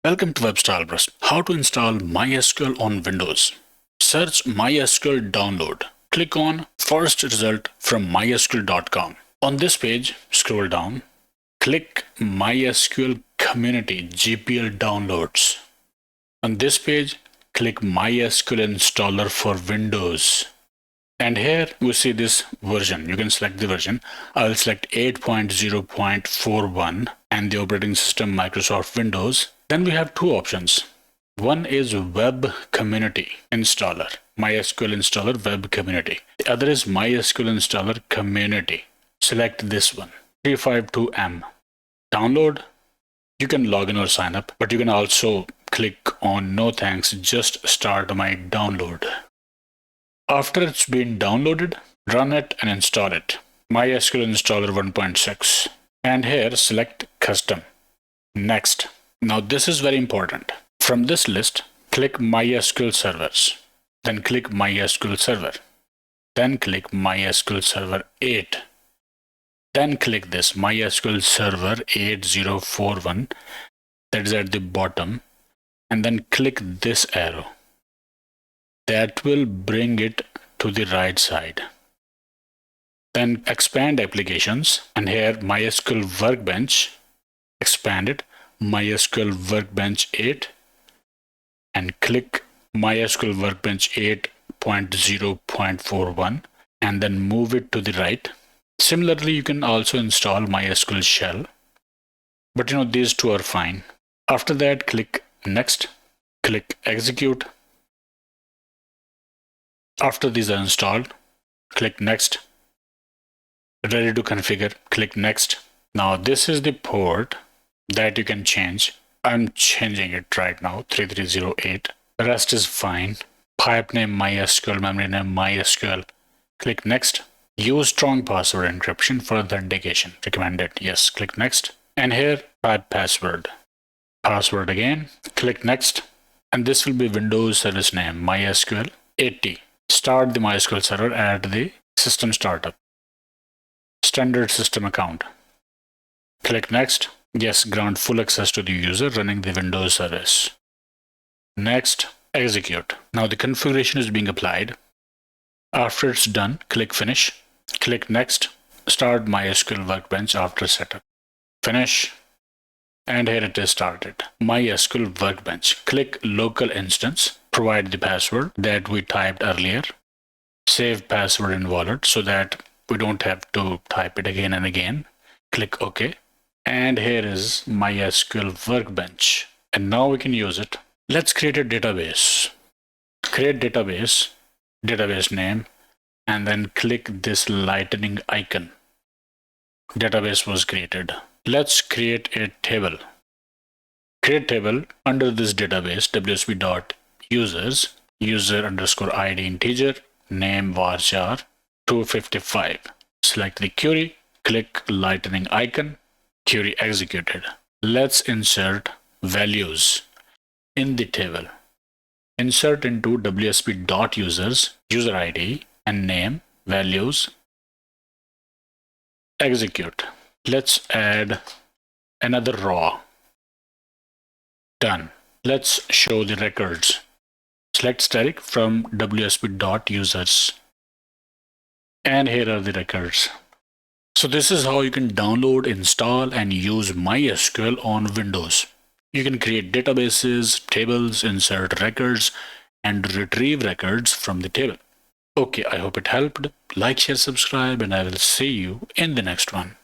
Welcome to WebStyleBrus. How to install MySQL on Windows. Search MySQL download. Click on first result from mysql.com. On this page, scroll down. Click MySQL Community GPL downloads. On this page, click MySQL installer for Windows. And here we see this version. You can select the version. I'll select 8.0.41 and the operating system Microsoft Windows. Then we have two options. One is Web Community Installer, MySQL Installer Web Community. The other is MySQL Installer Community. Select this one, 352M. Download. You can log in or sign up, but you can also click on no thanks, just start my download. After it's been downloaded, run it and install it. MySQL Installer 1.6. And here select Custom. Next. Now this is very important. From this list, click MySQL Servers. Then click MySQL Server. Then click MySQL Server 8. Then click this MySQL Server 8041. That is at the bottom. And then click this arrow. That will bring it to the right side. Then expand applications, and here MySQL Workbench, expand it, MySQL Workbench 8, and click MySQL Workbench 8.0.41, and then move it to the right. Similarly, you can also install MySQL Shell, but these two are fine. After that, click Next, click Execute. After these are installed, click Next. Ready to configure, click Next. Now this is the port that you can change. I'm changing it right now, 3308. The rest is fine. Pipe name MySQL, memory name MySQL. Click Next. Use strong password encryption for authentication. Recommended. Yes, click Next. And here, type password. Password again. Click Next. And this will be Windows service name MySQL 80. Start the MySQL server at the system startup. Standard system account. Click Next. Yes, grant full access to the user running the Windows service. Next, execute. Now the configuration is being applied. After it's done, click Finish. Click Next. Start MySQL Workbench after setup. Finish. And here it is started. MySQL Workbench. Click Local Instance. Provide the password that we typed earlier. Save password in wallet so that we don't have to type it again and again. Click OK. And here is MySQL Workbench. And now we can use it. Let's create a database. Create database, database name, and then click this lightning icon. Database was created. Let's create a table. Create table under this database, wsb.users, user underscore ID integer, name varchar 255. Select the query, click lightning icon, query executed. Let's insert values in the table. Insert into wsb.users, user ID and name, values. Execute. Let's add another row. Done. Let's show the records. Select static from wsb.users. And here are the records. So this is how you can download, install, and use MySQL on Windows. You can create databases, tables, insert records, and retrieve records from the table. Okay, I hope it helped. Like, share, subscribe, and I will see you in the next one.